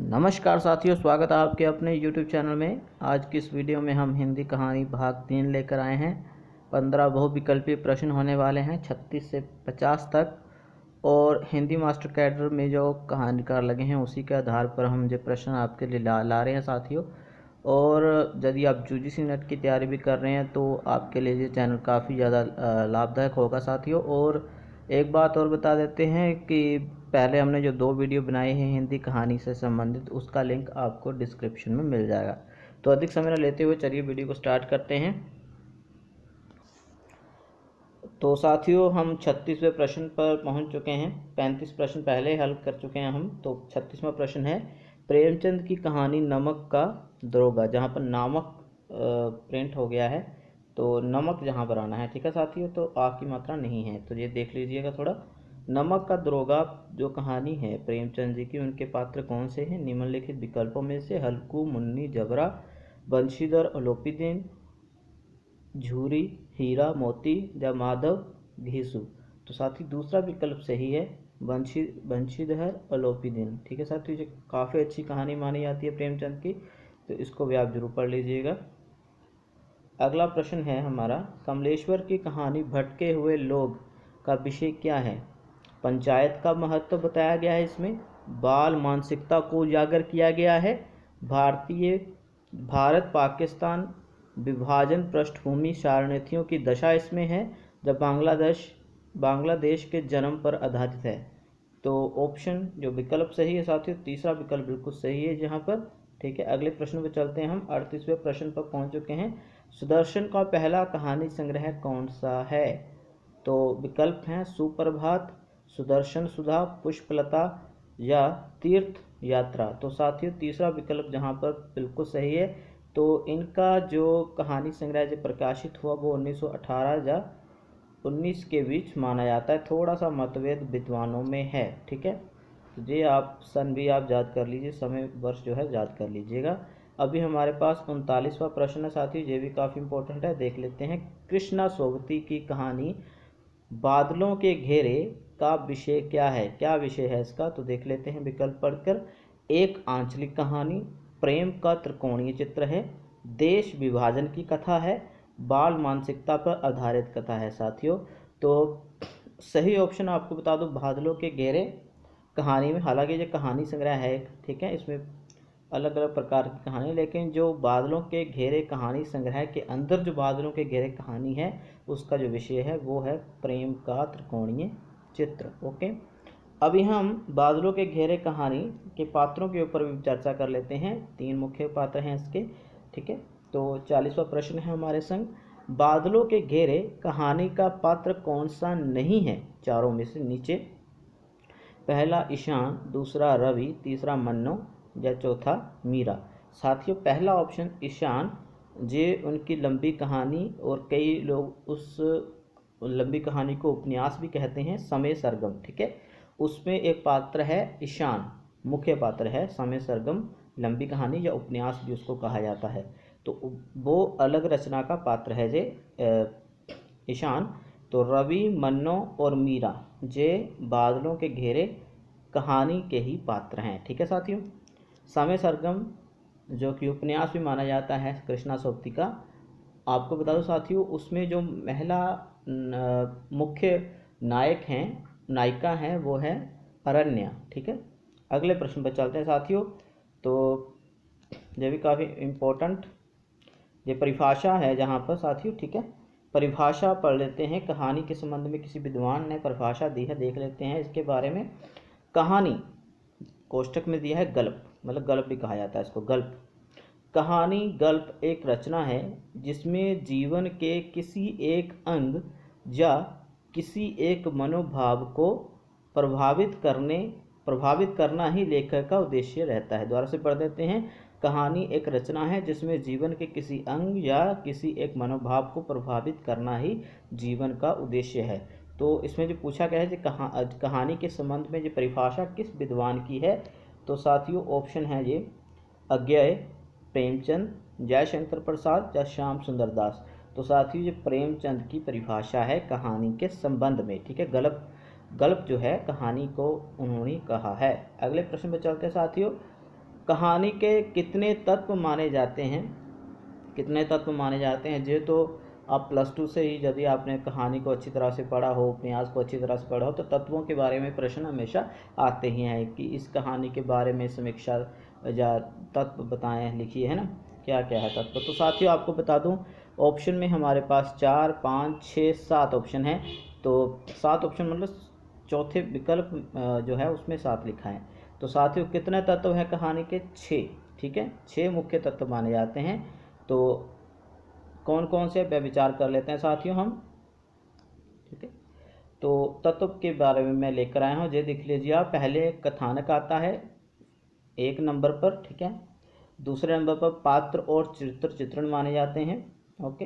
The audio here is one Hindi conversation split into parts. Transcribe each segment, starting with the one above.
नमस्कार साथियों, स्वागत है आपके अपने YouTube चैनल में। आज की इस वीडियो में हम हिंदी कहानी भाग 3 लेकर आए हैं। 15 बहुविकल्पीय प्रश्न होने वाले हैं 36 से 50 तक, और हिंदी मास्टर कैडर में जो कहानीकार लगे हैं उसी के आधार पर हम जो प्रश्न आपके लिए ला रहे हैं साथियों। और यदि आप यूजीसी नेट की तैयारी भी कर रहे हैं तो आपके लिए ये चैनल काफ़ी ज़्यादा लाभदायक होगा साथियों। और एक बात और बता देते हैं कि पहले हमने जो 2 वीडियो बनाए हैं हिंदी कहानी से संबंधित, उसका लिंक आपको डिस्क्रिप्शन में मिल जाएगा। तो अधिक समय न लेते हुए चलिए वीडियो को स्टार्ट करते हैं। तो साथियों, हम 36वें प्रश्न पर पहुंच चुके हैं। 35 प्रश्न पहले हल कर चुके हैं हम। तो 36वां प्रश्न है, प्रेमचंद की कहानी नमक का दरोगा। जहां पर नामक प्रिंट हो गया है तो नमक जहां पर आना है, ठीक है साथियों। तो आ की मात्रा नहीं है, तो ये देख लीजिएगा थोड़ा। नमक का दरोगा जो कहानी है प्रेमचंद जी की, उनके पात्र कौन से हैं? निम्नलिखित विकल्पों में से हल्कू, मुन्नी, जबरा, बंशीधर, अलोपीदीन, झूरी, हीरा मोती या माधव घीसू। तो साथी दूसरा विकल्प सही है, बंशीधर अलोपीदीन। ठीक है साथियों, ये काफ़ी अच्छी कहानी मानी जाती है प्रेमचंद की, तो इसको भी आप जरूर पढ़ लीजिएगा। अगला प्रश्न है हमारा, कमलेश्वर की कहानी भटके हुए लोग का विषय क्या है? पंचायत का महत्व बताया गया है इसमें, बाल मानसिकता को उजागर किया गया है, भारत पाकिस्तान विभाजन पृष्ठभूमि शरणार्थियों की दशा इसमें है, जब बांग्लादेश के जन्म पर आधारित है। तो ऑप्शन जो विकल्प सही है साथियों, तीसरा विकल्प बिल्कुल सही है यहाँ पर। ठीक है, अगले प्रश्न पर चलते हैं हम। 38वें प्रश्न पर पहुंच चुके हैं। सुदर्शन का पहला कहानी संग्रह कौन सा है? तो विकल्प हैं सुप्रभात, सुदर्शन सुधा, पुष्पलता या तीर्थ यात्रा। तो साथियों तीसरा विकल्प जहाँ पर बिल्कुल सही है। तो इनका जो कहानी संग्रह जो प्रकाशित हुआ वो 1918 या 19 के बीच माना जाता है। थोड़ा सा मतभेद विद्वानों में है। ठीक है, तो ये आप सन भी आप याद कर लीजिए, समय वर्ष जो है याद कर लीजिएगा। अभी हमारे पास 39वां प्रश्न है साथियों, ये भी काफ़ी इंपॉर्टेंट है, देख लेते हैं। कृष्णा सोबती की कहानी बादलों के घेरे का विषय क्या है? क्या विषय है इसका? तो देख लेते हैं विकल्प पढ़कर। एक आंचलिक कहानी, प्रेम का त्रिकोणीय चित्र है, देश विभाजन की कथा है, बाल मानसिकता पर आधारित कथा है साथियों। तो सही ऑप्शन आपको बता दूं, बादलों के घेरे कहानी में, हालांकि ये कहानी संग्रह है, ठीक है, इसमें अलग अलग प्रकार की कहानी, लेकिन जो बादलों के घेरे कहानी संग्रह के अंदर जो बादलों के घेरे कहानी है उसका जो विषय है वो है प्रेम का त्रिकोणीय चित्र। ओके, अभी हम बादलों के घेरे कहानी के पात्रों के ऊपर भी चर्चा कर लेते हैं। 3 मुख्य पात्र हैं इसके। ठीक है, तो 40वां प्रश्न है हमारे संग, बादलों के घेरे कहानी का पात्र कौन सा नहीं है चारों में से नीचे? पहला ईशान, दूसरा रवि, तीसरा मन्नो या चौथा मीरा। साथियों पहला ऑप्शन ईशान, जे उनकी लंबी कहानी, और कई लोग उस लंबी कहानी को उपन्यास भी कहते हैं, समय सरगम। ठीक है, उसमें एक पात्र है ईशान, मुख्य पात्र है समय सरगम, लंबी कहानी या उपन्यास भी उसको कहा जाता है। तो वो अलग रचना का पात्र है जे ईशान। तो रवि, मन्नो और मीरा जे बादलों के घेरे कहानी के ही पात्र हैं। ठीक है साथियों, समय सरगम जो कि उपन्यास भी माना जाता है कृष्णा सोबती का, आपको बता दो साथियों उसमें जो महिला मुख्य नायक हैं, नायिका हैं, वो है अरण्या। ठीक है, अगले प्रश्न पर चलते हैं साथियों। तो ये भी काफ़ी इम्पोर्टेंट ये परिभाषा है जहाँ पर साथियों। ठीक है, परिभाषा पढ़ लेते हैं। कहानी के संबंध में किसी विद्वान ने परिभाषा दी है, देख लेते हैं इसके बारे में। कहानी कोष्टक में दिया है गल्प, मतलब गल्प भी कहा जाता है इसको, गल्प। कहानी गल्प एक रचना है जिसमें जीवन के किसी एक अंग या किसी एक मनोभाव को प्रभावित करना ही लेखक का उद्देश्य रहता है। दोबारा से पढ़ देते हैं। कहानी एक रचना है जिसमें जीवन के किसी अंग या किसी एक मनोभाव को प्रभावित करना ही जीवन का उद्देश्य है। तो इसमें जो पूछा गया है कि कहानी के संबंध में जो परिभाषा किस विद्वान की है, तो साथियों ऑप्शन है ये अज्ञेय, प्रेमचंद, जयशंकर प्रसाद या श्याम सुंदर दास। तो साथियों ये प्रेमचंद की परिभाषा है कहानी के संबंध में। ठीक है, गल्प जो है कहानी को उन्होंने कहा है। अगले प्रश्न पर चलते हैं साथियों। कहानी के कितने तत्व माने जाते हैं, कितने तत्व माने जाते हैं? ये तो आप +2 से ही यदि आपने कहानी को अच्छी तरह से पढ़ा हो, उपन्यास को अच्छी तरह से पढ़ा हो, तो तत्वों के बारे में प्रश्न हमेशा आते ही हैं कि इस कहानी के बारे में समीक्षा या तत्व बताएं, लिखिए, है ना, क्या क्या है तत्व। तो साथियों आपको बता दूं, ऑप्शन में हमारे पास 4, 5, 6, 7 ऑप्शन है। तो 7 ऑप्शन मतलब चौथे विकल्प जो है उसमें 7 लिखा है। तो साथियों कितने तत्व हैं कहानी के? 6। ठीक है, 6 मुख्य तत्व माने जाते हैं। तो कौन कौन से पे विचार कर लेते हैं साथियों हम। ठीक है, तो तत्व के बारे में मैं लेकर आया हूँ, ये देख लीजिए आप। पहले कथानक आता है 1 नंबर पर, ठीक है। दूसरे नंबर पर पात्र और चित्रण माने जाते हैं, ओके।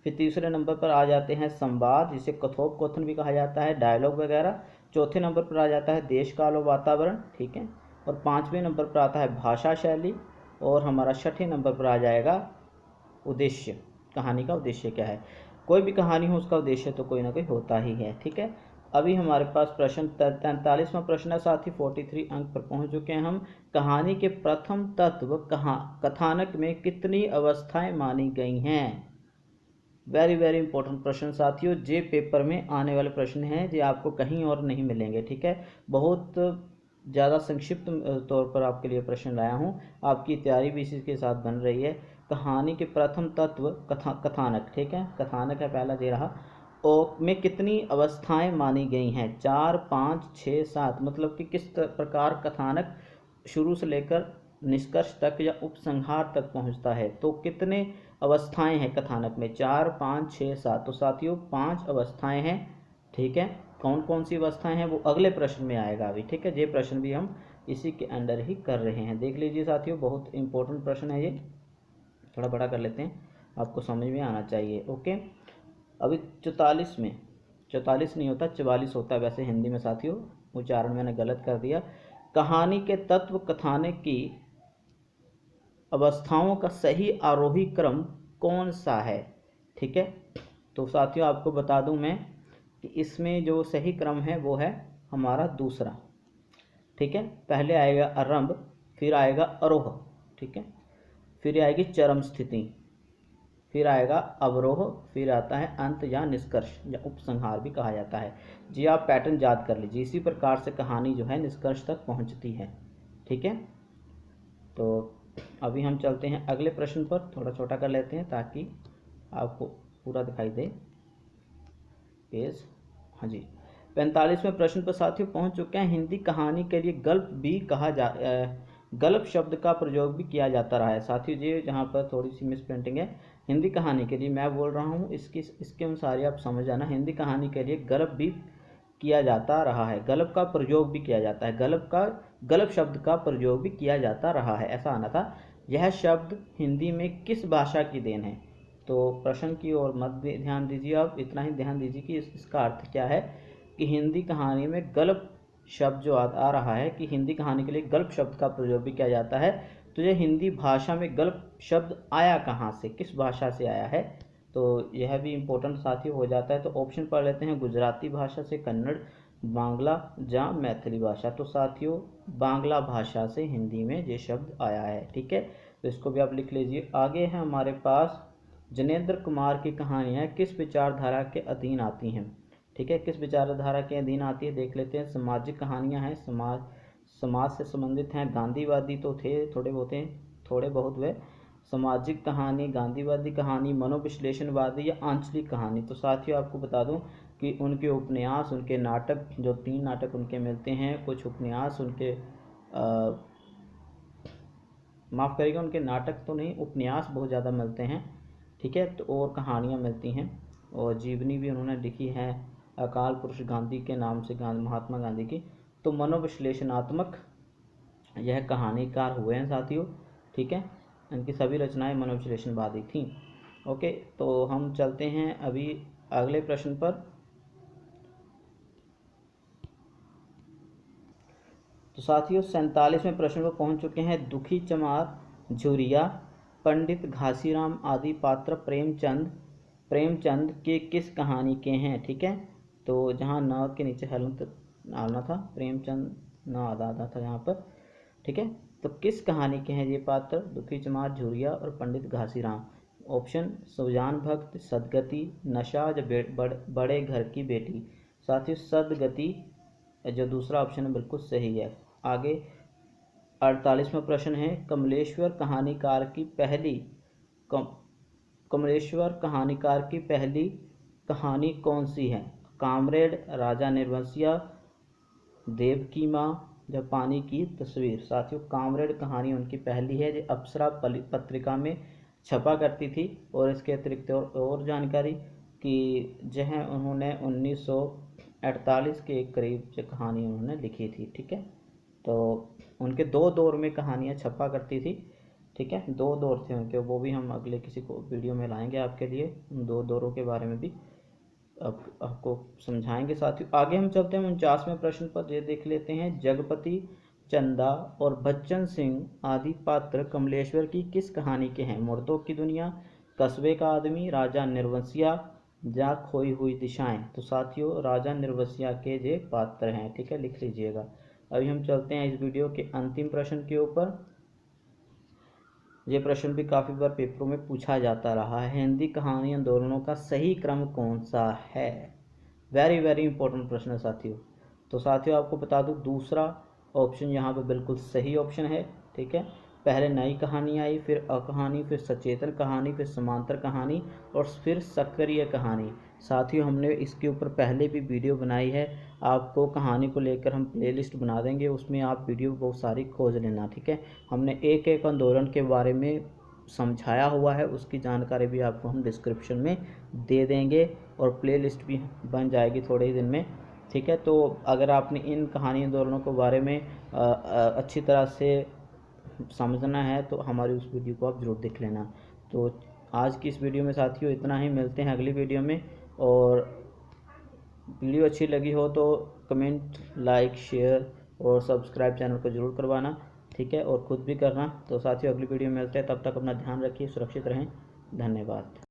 फिर तीसरे नंबर पर आ जाते हैं संवाद, जिसे कथोपकथन भी कहा जाता है, डायलॉग वगैरह। चौथे नंबर पर आ जाता है देश काल और वातावरण, ठीक है। और 5वें नंबर पर आता है भाषा शैली। और हमारा 6ठे नंबर पर आ जाएगा उद्देश्य, कहानी का उद्देश्य क्या है। कोई भी कहानी हो उसका उद्देश्य तो कोई ना कोई होता ही है, ठीक है। अभी हमारे पास प्रश्न 43वां प्रश्न है साथी, 43 अंक पर पहुंच चुके हैं हम। कहानी के प्रथम तत्व कथानक में कितनी अवस्थाएं मानी गई हैं? वेरी वेरी इंपॉर्टेंट प्रश्न साथियों, जे पेपर में आने वाले प्रश्न हैं, जे आपको कहीं और नहीं मिलेंगे, ठीक है। बहुत ज़्यादा संक्षिप्त तौर पर आपके लिए प्रश्न लाया हूँ, आपकी तैयारी भी इसी के साथ बन रही है। कहानी के प्रथम तत्व कथानक, ठीक है, कथानक है पहला दे रहा, और में कितनी अवस्थाएं मानी गई हैं? 4, 5, 6, 7, मतलब कि किस प्रकार कथानक शुरू से लेकर निष्कर्ष तक या उपसंहार तक पहुंचता है। तो कितने अवस्थाएं हैं कथानक में? 4, 5, 6, 7। तो साथियों 5 अवस्थाएं हैं, ठीक है। कौन कौन सी अवस्थाएं हैं वो अगले प्रश्न में आएगा अभी, ठीक है। ये प्रश्न भी हम इसी के अंडर ही कर रहे हैं, देख लीजिए साथियों, बहुत इंपॉर्टेंट प्रश्न है ये। थोड़ा बड़ा कर लेते हैं, आपको समझ में आना चाहिए, ओके। अभी 44 में, 44 नहीं होता 44 होता है वैसे हिंदी में साथियों, उच्चारण मैंने गलत कर दिया। कहानी के तत्व कथानक की अवस्थाओं का सही आरोही क्रम कौन सा है? ठीक है, तो साथियों आपको बता दूं मैं कि इसमें जो सही क्रम है वो है हमारा दूसरा, ठीक है। पहले आएगा आरंभ, फिर आएगा आरोह, ठीक है, फिर आएगी चरम स्थिति, फिर आएगा अवरोह, फिर आता है अंत या निष्कर्ष या उपसंहार भी कहा जाता है। जी आप पैटर्न याद कर लीजिए, इसी प्रकार से कहानी जो है निष्कर्ष तक पहुंचती है, ठीक है। तो अभी हम चलते हैं अगले प्रश्न पर, थोड़ा छोटा कर लेते हैं ताकि आपको पूरा दिखाई दे पेज। हाँ जी, 45वें प्रश्न पर साथियों पहुंच चुके हैं। हिंदी कहानी के लिए गल्प भी गल्प शब्द का प्रयोग भी किया जाता रहा है साथियों। जी जहाँ पर थोड़ी सी मिस प्रिंटिंग है, हिंदी कहानी के लिए मैं बोल रहा हूँ, इसके अनुसार ही आप समझ जाना। हिंदी कहानी के लिए गल्प भी किया जाता रहा है, गल्प का प्रयोग भी किया जाता है, गल्प शब्द का प्रयोग भी किया जाता रहा है, ऐसा आना था। यह शब्द हिंदी में किस भाषा की देन है? तो प्रश्न की ओर मत ध्यान दीजिए, आप इतना ही ध्यान दीजिए कि इसका अर्थ क्या है कि हिंदी कहानी में गल्प शब्द जो आ रहा है कि हिंदी कहानी के लिए गल्प शब्द का प्रयोग भी किया जाता है। तो ये हिंदी भाषा में गल्प शब्द आया कहाँ से, किस भाषा से आया है? तो यह भी इम्पोर्टेंट साथी हो जाता है। तो ऑप्शन पढ़ लेते हैं, गुजराती भाषा से, कन्नड़, बांग्ला या मैथिली भाषा। तो साथियों बांग्ला भाषा से हिंदी में ये शब्द आया है, ठीक है। तो इसको भी आप लिख लीजिए। आगे है हमारे पास जनेंद्र कुमार की कहानियाँ किस विचारधारा के अधीन आती हैं? ठीक है, किस विचारधारा के अधीन आती है देख लेते हैं। सामाजिक कहानियाँ हैं, समाज से संबंधित हैं, गांधीवादी तो थे थोड़े बहुत वे, सामाजिक कहानी, गांधीवादी कहानी, मनोविश्लेषणवादी या आंचलिक कहानी। तो साथियों आपको बता दूं कि उनके उपन्यास, उनके नाटक, जो 3 नाटक उनके मिलते हैं, कुछ उपन्यास उनके माफ़ करिएगा, उनके नाटक तो नहीं, उपन्यास बहुत ज़्यादा मिलते हैं, ठीक है। तो और कहानियाँ मिलती हैं, और जीवनी भी उन्होंने लिखी है अकाल पुरुष गांधी के नाम से, महात्मा गांधी की। तो मनोविश्लेषणात्मक यह कहानीकार हुए हैं साथियों, ठीक है। इनकी सभी रचनाएं मनोविश्लेषणवादी थीं, ओके। तो हम चलते हैं अभी अगले प्रश्न पर। तो साथियों 47वें प्रश्न पर पहुंच चुके हैं। दुखी चमार, झुरिया, पंडित घासीराम आदि पात्र प्रेमचंद के किस कहानी के हैं? ठीक है, तो जहाँ न के नीचे हलंत डालना था, प्रेमचंद न आधा था यहाँ पर, ठीक है। तो किस कहानी के हैं ये पात्र? दुखी चमार, झुरिया और पंडित घासीराम। ऑप्शन सुजान भक्त, सदगति, नशा, बड़े घर की बेटी। साथियों सदगति जो दूसरा ऑप्शन है बिल्कुल सही है। आगे 48वां प्रश्न है, कमलेश्वर कहानीकार की पहली कहानी कौन सी है? कामरेड, राजा निर्वंशिया, देवकी माँ, जब पानी की तस्वीर। साथियों कामरेड कहानी उनकी पहली है जो अप्सरा पत्रिका में छपा करती थी। और इसके अतिरिक्त और जानकारी कि जो है उन्होंने 1948 के करीब जो कहानी उन्होंने लिखी थी। ठीक है, तो उनके 2 दौर में कहानियाँ छपा करती थी। ठीक है, 2 दौर थे उनके, वो भी हम अगले किसी को वीडियो में लाएंगे आपके लिए, उन 2 दौरों के बारे में भी आपको समझाएंगे। साथियों आगे हम चलते हैं 49वें प्रश्न पर। ये देख लेते हैं, जगपति, चंदा और बच्चन सिंह आदि पात्र कमलेश्वर की किस कहानी के हैं? मुर्दों की दुनिया, कस्बे का आदमी, राजा निर्वंशिया या खोई हुई दिशाएं। तो साथियों राजा निर्वंशिया के ये पात्र हैं। ठीक है, लिख लीजिएगा। अभी हम चलते हैं इस वीडियो के अंतिम प्रश्न के ऊपर। ये प्रश्न भी काफ़ी बार पेपरों में पूछा जाता रहा है, हिंदी कहानी आंदोलनों का सही क्रम कौन सा है? वेरी वेरी इंपॉर्टेंट प्रश्न है साथियों। तो साथियों आपको बता दूं दूसरा ऑप्शन यहाँ पे बिल्कुल सही ऑप्शन है। ठीक है, पहले नई कहानी आई, फिर अकहानी, फिर सचेतन कहानी, फिर समांतर कहानी और फिर सक्रिय कहानी। साथियों हमने इसके ऊपर पहले भी वीडियो बनाई है, आपको कहानी को लेकर हम प्लेलिस्ट बना देंगे, उसमें आप वीडियो बहुत सारी खोज लेना। ठीक है, हमने एक एक आंदोलन के बारे में समझाया हुआ है, उसकी जानकारी भी आपको हम डिस्क्रिप्शन में दे देंगे और प्लेलिस्ट भी बन जाएगी थोड़े ही दिन में। ठीक है, तो अगर आपने इन कहानी आंदोलनों के बारे में अच्छी तरह से समझना है तो हमारी उस वीडियो को आप ज़रूर देख लेना। तो आज की इस वीडियो में साथियों इतना ही, मिलते हैं अगली वीडियो में। और वीडियो अच्छी लगी हो तो कमेंट, लाइक, शेयर और सब्सक्राइब चैनल को ज़रूर करवाना। ठीक है, और ख़ुद भी करना। तो साथियों अगली वीडियो में मिलते हैं, तब तक अपना ध्यान रखिए, सुरक्षित रहें। धन्यवाद।